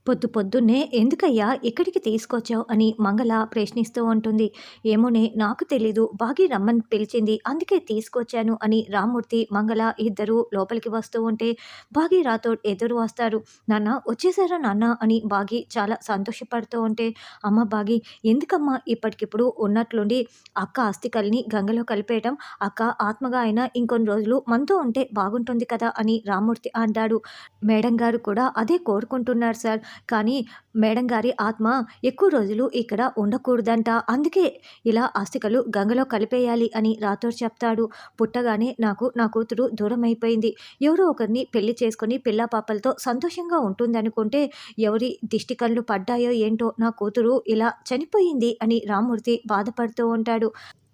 పొద్దు పొద్దున్నే ఎందుకయ్యా ఇక్కడికి తీసుకొచ్చావు అని మంగళ ప్రశ్నిస్తూ ఉంటుంది. ఏమోనే నాకు తెలీదు, బాగి రమ్మని పిలిచింది అందుకే తీసుకొచ్చాను అని రామ్మూర్తి మంగళ ఇద్దరూ లోపలికి వస్తూ ఉంటే బాగి రాథోడ్ ఎదురు వస్తారు. నాన్న వచ్చేసారా నాన్న అని బాగి చాలా సంతోషపడుతూ ఉంటే, అమ్మ బాగి ఎందుకమ్మా ఇప్పటికిప్పుడు ఉన్నట్లుండి అక్క అస్థికల్ని గంగలో కలిపేయటం, అక్క ఆత్మగా అయినా ఇంకొన్ని రోజులు మనతో ఉంటే బాగుంటుంది కదా అని రామ్మూర్తి అంటాడు. మేడం గారు కూడా అదే కోరుకుంటున్నారు సార్. కానీ మేడం గారి ఆత్మ ఎక్కువ రోజులు ఇక్కడ ఉండకూడదంట. అందుకే ఇలా అస్థికలు గంగలో కలిపేయాలి అని రాథోడ్ చెప్తాడు. పుట్టగానే నాకు నా కూతురు దూరమైపోయింది. ఎవరో ఒకరిని పెళ్లి చేసుకొని పిల్లా పాపలతో సంతోషంగా ఉంటుందనుకుంటే ఎవరి దిష్టి కళ్ళు పడ్డాయో ఏంటో నా కూతురు ఇలా చనిపోయింది అని రామ్మూర్తి బాధపడుతూ ఉంటాడు.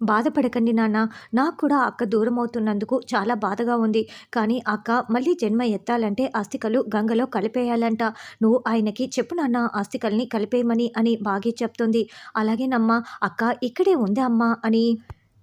బాధపడకండి నాన్న, నాకు కూడా అక్క దూరమవుతున్నందుకు చాలా బాధగా ఉంది. కానీ అక్క మళ్ళీ జన్మ ఎత్తాలంటే అస్థికలు గంగలో కలిపేయాలంట. నువ్వు ఆయనకి చెప్పు నాన్న అస్థికల్ని కలిపేయమని అని బాగి చెప్తుంది. అలాగేనమ్మా, అక్క ఇక్కడే ఉంది అమ్మా అని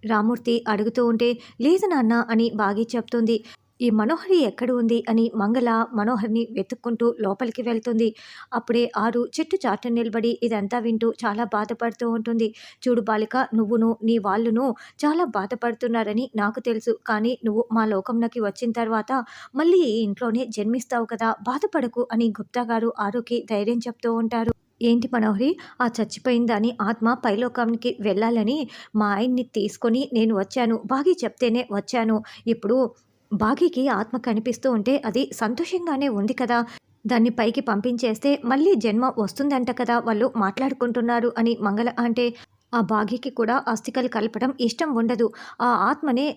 రామూర్తి అడుగుతూ ఉంటే, లేదు నాన్న అని బాగి చెప్తుంది. ఈ మనోహరి ఎక్కడ ఉంది అని మంగళ మనోహర్ని వెతుక్కుంటూ లోపలికి వెళ్తుంది. అప్పుడే ఆరు చెట్టు చాటున నిలబడి ఇదంతా వింటూ చాలా బాధపడుతూ ఉంటుంది. చూడు బాలిక, నువ్వును నీ వాళ్ళును చాలా బాధపడుతున్నారని నాకు తెలుసు. కానీ నువ్వు మా లోకంలోకి వచ్చిన తర్వాత మళ్ళీ ఈ ఇంట్లోనే జన్మిస్తావు కదా, బాధపడకు అని గుప్తా గారు ఆరుకి ధైర్యం చెప్తూ ఉంటారు. ఏంటి మనోహరి, ఆ చచ్చిపోయిన దాని ఆత్మ పైలోకానికి వెళ్ళాలని మా ఆయన్ని తీసుకొని నేను వచ్చాను. బాగి చెప్తేనే వచ్చాను. ఇప్పుడు బాగీకి ఆత్మ కనిపిస్తూ ఉంటే అది సంతోషంగానే ఉంది కదా, దాన్ని పైకి పంపించేస్తే మళ్ళీ జన్మ వస్తుందంట కదా, వాళ్ళు మాట్లాడుకుంటున్నారు అని మంగళ అంటే, ఆ బాగీకి కూడా అస్థికలు కలపడం ఇష్టం ఉండదు. ఆ ఆత్మనే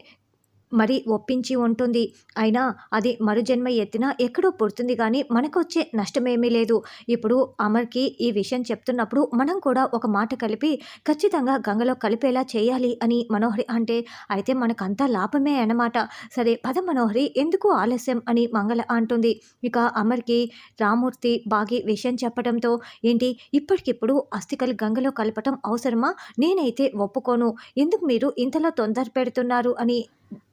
మరి ఒప్పించి ఉంటుంది. అయినా అది మరుజన్మ ఎత్తినా ఎక్కడో పుడుతుంది కానీ మనకొచ్చే నష్టమేమీ లేదు. ఇప్పుడు అమర్కి ఈ విషయం చెప్తున్నప్పుడు మనం కూడా ఒక మాట కలిపి ఖచ్చితంగా గంగలో కలిపేలా చేయాలి అని మనోహరి అంటే, అయితే మనకంతా లాభమే అన్నమాట. సరే పద మనోహరి, ఎందుకు ఆలస్యం అని మంగళ అంటుంది. ఇక అమర్కి రామూర్తి బాగి విషయం చెప్పడంతో, ఏంటి ఇప్పటికిప్పుడు అస్థికలు గంగలో కలపటం అవసరమా? నేనైతే ఒప్పుకోను. ఎందుకు మీరు ఇంతలో తొందర పెడుతున్నారు అని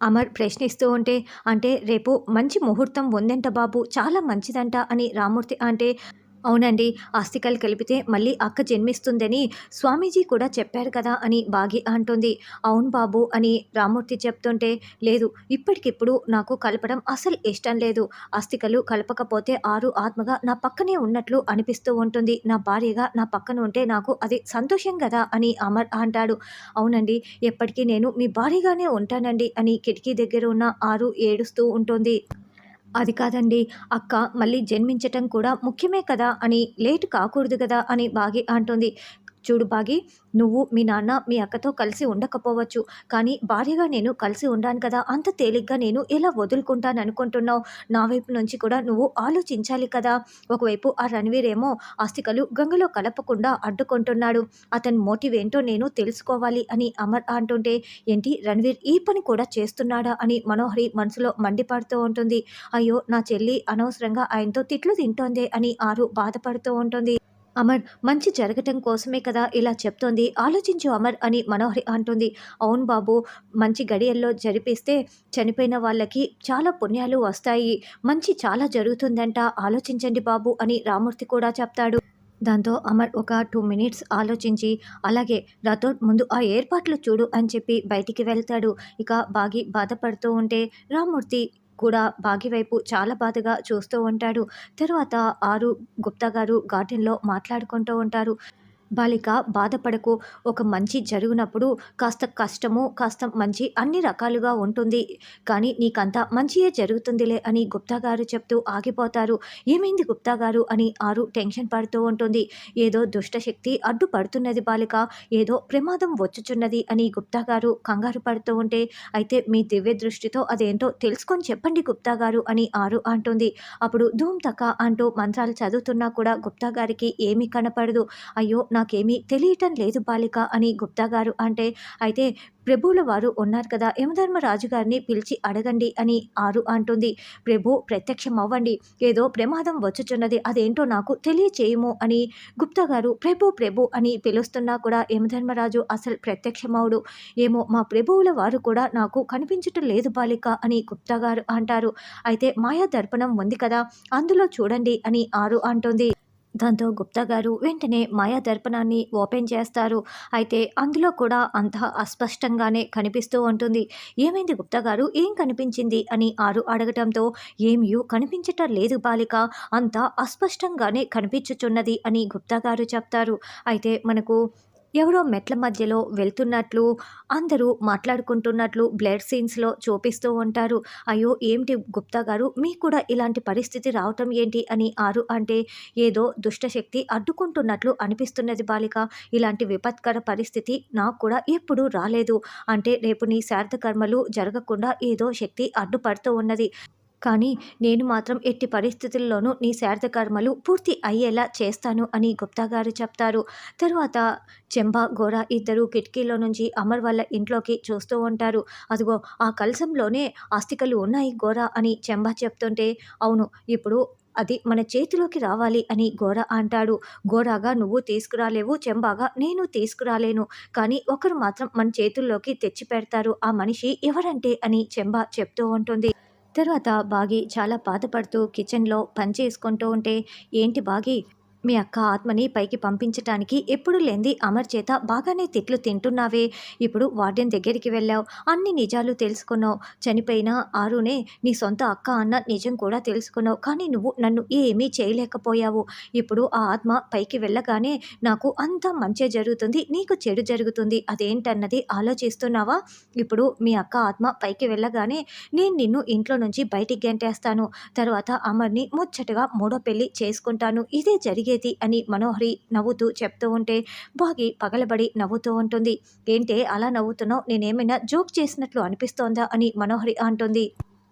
అమర్ ప్రశ్నిస్తూ ఉంటే, అంటే రేపు మంచి ముహూర్తం ఉందంట బాబు, చాలా మంచిదంట అని రామూర్తి అంటే, అవునండి, అస్థికలు కలిపితే మళ్ళీ అక్క జన్మిస్తుందని స్వామీజీ కూడా చెప్పారు కదా అని బాగి అంటుంది. అవును బాబు అని రామూర్తి చెప్తుంటే, లేదు ఇప్పటికిప్పుడు నాకు కలపడం అసలు ఇష్టం లేదు. అస్థికలు కలపకపోతే ఆరు ఆత్మగా నా పక్కనే ఉన్నట్లు అనిపిస్తూ ఉంటుంది. నా భార్యగా నా పక్కన ఉంటే నాకు అది సంతోషం కదా అని అమర్ అంటాడు. అవునండి, ఎప్పటికీ నేను మీ భార్యగానే ఉంటానండి అని కిటికీ దగ్గర ఉన్న ఆరు ఏడుస్తూ ఉంటుంది. అది కాదండి, అక్క మళ్ళీ జన్మించటం కూడా ముఖ్యమే కదా అని, లేట్ కాకూడదు కదా అని బాగి అంటుంది. చూడు బాగి, నువ్వు మీ నాన్న మీ అక్కతో కలిసి ఉండకపోవచ్చు. కానీ భార్యగా నేను కలిసి ఉండాను కదా, అంత తేలిగ్గా నేను ఎలా వదులుకుంటాను అనుకుంటున్నావు? నా వైపు నుంచి కూడా నువ్వు ఆలోచించాలి కదా. ఒకవైపు ఆ రణవీర్ ఏమో అస్థికలు గంగలో కలపకుండా అడ్డుకుంటున్నాడు. అతని మోటివ్ ఏంటో నేను తెలుసుకోవాలి అని అమర్ అంటుంటే, ఏంటి రణవీర్ ఈ పని కూడా చేస్తున్నాడా అని మనోహరి మనసులో మండిపడుతూ ఉంటుంది. అయ్యో నా చెల్లి అనవసరంగా ఆయనతో తిట్లు తింటోందే అని ఆరు బాధపడుతూ ఉంటుంది. అమర్ మంచి జరగటం కోసమే కదా ఇలా చెప్తోంది, ఆలోచించు అమర్ అని మనోహరి అంటుంది. అవును బాబు, మంచి గడియల్లో జరిపిస్తే చనిపోయిన వాళ్ళకి చాలా పుణ్యాలు వస్తాయి, మంచి చాలా జరుగుతుందంట, ఆలోచించండి బాబు అని రామూర్తి కూడా చెప్తాడు. దాంతో అమర్ ఒక 2 మినిట్స్ ఆలోచించి, అలాగే రాథోడ్ ముందు ఆ ఏర్పాట్లు చూడు అని చెప్పి బయటికి వెళ్తాడు. ఇక బాగి బాధపడుతూ ఉంటే రామ్మూర్తి కూడా బాగి వైపు చాలా బాధగా చూస్తూ ఉంటాడు. తర్వాత ఆరు గుప్తా గారు గార్డెన్‌లో మాట్లాడుకుంటూ ఉంటారు. బాలిక బాధపడకు, ఒక మంచి జరుగునప్పుడు కాస్త కష్టము, కాస్త మంచి అన్ని రకాలుగా ఉంటుంది. కానీ నీకంతా మంచియే జరుగుతుందిలే అని గుప్తా గారు చెప్తూ ఆగిపోతారు. ఏమైంది గుప్తా గారు అని ఆరు టెన్షన్ పడుతూ ఉంటుంది. ఏదో దుష్టశక్తి అడ్డుపడుతున్నది బాలిక, ఏదో ప్రమాదం వచ్చుచున్నది అని గుప్తా గారు కంగారు పడుతూ ఉంటే, అయితే మీ దివ్య దృష్టితో అదేంటో తెలుసుకొని చెప్పండి గుప్తా గారు అని ఆరు అంటుంది. అప్పుడు ధూమ్ తక అంటూ మంత్రాలు చదువుతున్నా కూడా గుప్తా గారికి ఏమీ కనపడదు. అయ్యో నాకేమీ తెలియటం లేదు బాలిక అని గుప్తా గారు అంటే, అయితే ప్రభువుల వారు ఉన్నారు కదా, యమధర్మరాజు గారిని పిలిచి అడగండి అని ఆరు అంటుంది. ప్రభు ప్రత్యక్షం అవ్వండి, ఏదో ప్రమాదం వచ్చుచున్నది, అదేంటో నాకు తెలియచేయము అని గుప్తా గారు ప్రభు ప్రభు అని పిలుస్తున్నా కూడా యమధర్మరాజు అసలు ప్రత్యక్షమవుడు. ఏమో మా ప్రభువుల వారు కూడా నాకు కనిపించటం లేదు బాలిక అని గుప్తా గారు అంటారు. అయితే మాయా దర్పణం ఉంది కదా, అందులో చూడండి అని ఆరు అంటుంది. దాంతో గుప్తా గారు వెంటనే మాయా దర్పణాన్ని ఓపెన్ చేస్తారు. అయితే అందులో కూడా అంత అస్పష్టంగానే కనిపిస్తూ ఉంటుంది. "ఏమైంది గుప్తా గారు? ఏం కనిపించింది?" అని ఆరు అడగటంతో, "ఏమీయూ కనిపించటం లేదు బాలిక. అంతా అస్పష్టంగానే కనిపించుచున్నది" అని గుప్తా గారు చెప్తారు. అయితే మనకు ఎవరో మెట్ల మధ్యలో వెళ్తున్నట్లు, అందరూ మాట్లాడుకుంటున్నట్లు బ్లడ్ సీన్స్‌లో చూపిస్తూ ఉంటారు. "అయ్యో! ఏంటి గుప్తా గారు, మీకు కూడా ఇలాంటి పరిస్థితి రావటం ఏంటి?" అని ఆరు అంటే, "ఏదో దుష్టశక్తి అడ్డుకుంటున్నట్లు అనిపిస్తున్నది బాలిక. ఇలాంటి విపత్కర పరిస్థితి నాకు కూడా ఎప్పుడూ రాలేదు. అంటే రేపు నీ శ్రాద్ధ కర్మలు జరగకుండా ఏదో శక్తి అడ్డుపడుతూ ఉన్నది. కానీ నేను మాత్రం ఎట్టి పరిస్థితుల్లోనూ నీ శ్రాద్ధ కర్మలు పూర్తి అయ్యేలా చేస్తాను" అని గుప్తా గారు చెప్తారు. తరువాత చెంబా, గోర ఇద్దరూ కిటికీలో నుంచి అమర్ వాళ్ళ ఇంట్లోకి చూస్తూ ఉంటారు. "అదిగో ఆ కలశంలోనే అస్థికలు ఉన్నాయి గోర" అని చెంబా చెప్తుంటే, "అవును, ఇప్పుడు అది మన చేతిలోకి రావాలి" అని గోర అంటాడు. "గోరాగా నువ్వు తీసుకురాలేవు, చెంబాగా నేను తీసుకురాలేను. కానీ ఒకరు మాత్రం మన చేతుల్లోకి తెచ్చిపెడతారు. ఆ మనిషి ఎవరంటే" అని చెంబా చెప్తూ ఉంటుంది. తర్వాత బాగి చాలా బాధపడుతూ కిచెన్‌లో పని చేసుకుంటూ ఉంటే, "ఏంటి బాగి, మీ అక్క ఆత్మని పైకి పంపించటానికి ఎప్పుడు లేనిది అమర్ చేత బాగానే తిట్లు తింటున్నావే. ఇప్పుడు వార్డెన్ దగ్గరికి వెళ్ళావు. అన్ని నిజాలు తెలుసుకున్నావు. చనిపోయిన ఆరునే నీ సొంత అక్క అన్న నిజం కూడా తెలుసుకున్నావు. కానీ నువ్వు నన్ను ఏమీ చేయలేకపోయావు. ఇప్పుడు ఆ ఆత్మ పైకి వెళ్ళగానే నాకు అంతా మంచే జరుగుతుంది, నీకు చెడు జరుగుతుంది. అదేంటన్నది ఆలోచిస్తున్నావా? ఇప్పుడు మీ అక్క ఆత్మ పైకి వెళ్ళగానే నేను నిన్ను ఇంట్లో నుంచి బయటికి గెంటేస్తాను. తర్వాత అమర్‌ని ముచ్చటగా మూడో పెళ్లి చేసుకుంటాను. ఇదే జరిగేది" అని మనోహరి నవ్వుతూ చెప్తూ ఉంటే, బాగి పగలబడి నవ్వుతూ ఉంటుంది. "ఏంటే అలా నవ్వుతున్నావు? నేనేమైనా జోక్ చేసినట్లు అనిపిస్తోందా?" అని మనోహరి అంటుంది.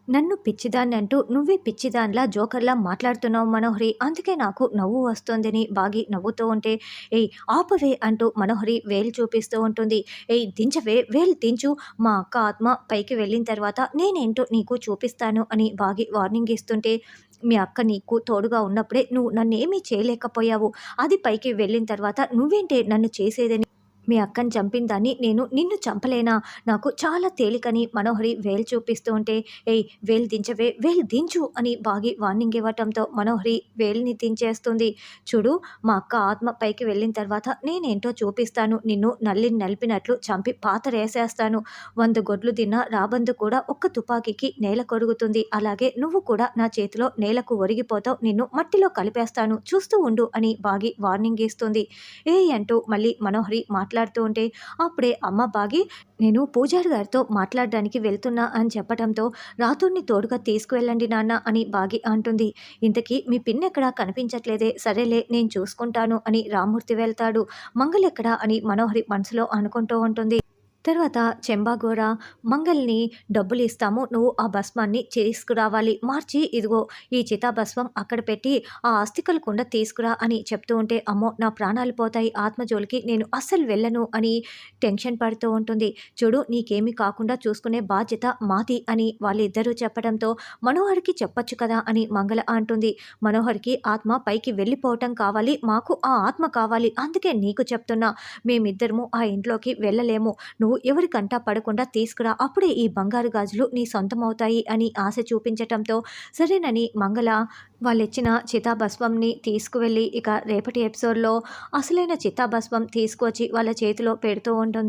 "నన్ను పిచ్చిదాన్నంటూ నువ్వే పిచ్చిదానిలా, జోకర్‌లా మాట్లాడుతున్నావు మనోహరి. అందుకే నాకు నవ్వు వస్తోందని" బాగి నవ్వుతూ ఉంటే, "ఏయ్ ఆపవే" అంటూ మనోహరి వేలు చూపిస్తూ ఉంటుంది. "ఏయ్ దించవే, వేలు దించు. మా అక్క ఆత్మ పైకి వెళ్ళిన తర్వాత నేనేంటో నీకు చూపిస్తాను" అని బాగి వార్నింగ్ ఇస్తుంటే, "మీ అక్క నీకు తోడుగా ఉన్నప్పుడే నువ్వు నన్నేమీ చేయలేకపోయావు. అది పైకి వెళ్ళిన తర్వాత నువ్వేంటే నన్ను చేసేదని? మీ అక్కని చంపిన దాన్ని నేను నిన్ను చంపలేనా? నాకు చాలా తేలికని" మనోహరి వేలు చూపిస్తూ ఉంటే, "ఏయ్ వేలు దించవే, వేలు దించు" అని బాగి వార్నింగ్ ఇవ్వటంతో మనోహరి వేలుని దించేస్తుంది. "చూడు, మా అక్క ఆత్మ పైకి వెళ్ళిన తర్వాత నేనేంటో చూపిస్తాను. నిన్ను నల్లిని నలిపినట్లు చంపి పాతరేసేస్తాను. 100 గొడ్లు తిన్నా రాబందు కూడా ఒక్క తుపాకీకి నేల కొరుగుతుంది. అలాగే నువ్వు కూడా నా చేతిలో నేలకు ఒరిగిపోతావు. నిన్ను మట్టిలో కలిపేస్తాను. చూస్తూ ఉండు" అని బాగి వార్నింగ్ ఇస్తుంది. "ఏయ్" అంటూ మళ్ళీ మనోహరి మాట్లాడుతూ ఉంటే, అప్పుడే అమ్మ బాగి, "నేను పూజారి గారితో మాట్లాడడానికి వెళ్తున్నా" అని చెప్పటంతో, "రాథోడ్‌ని తోడుగా తీసుకువెళ్ళండి నాన్న" అని బాగి అంటుంది. "ఇంతకీ మీ పిన్నెక్కడా కనిపించట్లేదే. సరేలే నేను చూసుకుంటాను" అని రామ్మూర్తి వెళ్తాడు. "మంగళెక్కడా" అని మనోహరి మనసులో అనుకుంటూ ఉంటుంది. తర్వాత చెంబాగోర, "మంగల్ని డబ్బులిస్తాము. నువ్వు ఆ భస్మాన్ని తీసుకురావాలి. మార్చి ఇదిగో ఈ చితాభస్మం అక్కడ పెట్టి ఆ అస్థికల కుండ తీసుకురా" అని చెప్తూ ఉంటే, "అమ్మో! నా ప్రాణాలు పోతాయి. ఆత్మ జోలికి నేను అస్సలు వెళ్ళను" అని టెన్షన్ పడుతూ ఉంటుంది. "చూడు, నీకేమీ కాకుండా చూసుకునే బాధ్యత మాది" అని వాళ్ళిద్దరూ చెప్పడంతో, "మనోహర్‌కి చెప్పొచ్చు కదా" అని మంగళ అంటుంది. "మనోహర్‌కి ఆత్మ పైకి వెళ్ళిపోవటం కావాలి. మాకు ఆ ఆత్మ కావాలి. అందుకే నీకు చెప్తున్నా. మేమిద్దరము ఆ ఇంట్లోకి వెళ్ళలేము. నువ్వు ఎవరి కంటా పడకుండా తీసుకురా. అప్పుడే ఈ బంగారు గాజులు నీ సొంతమవుతాయి" అని ఆశ చూపించటంతో, సరేనని మంగళ వాళ్ళిచ్చిన చితాభస్మంని తీసుకువెళ్ళి, ఇక రేపటి ఎపిసోడ్‌లో అసలైన చితాభస్మం తీసుకొచ్చి వాళ్ళ చేతిలో పెడుతూ ఉంటుంది.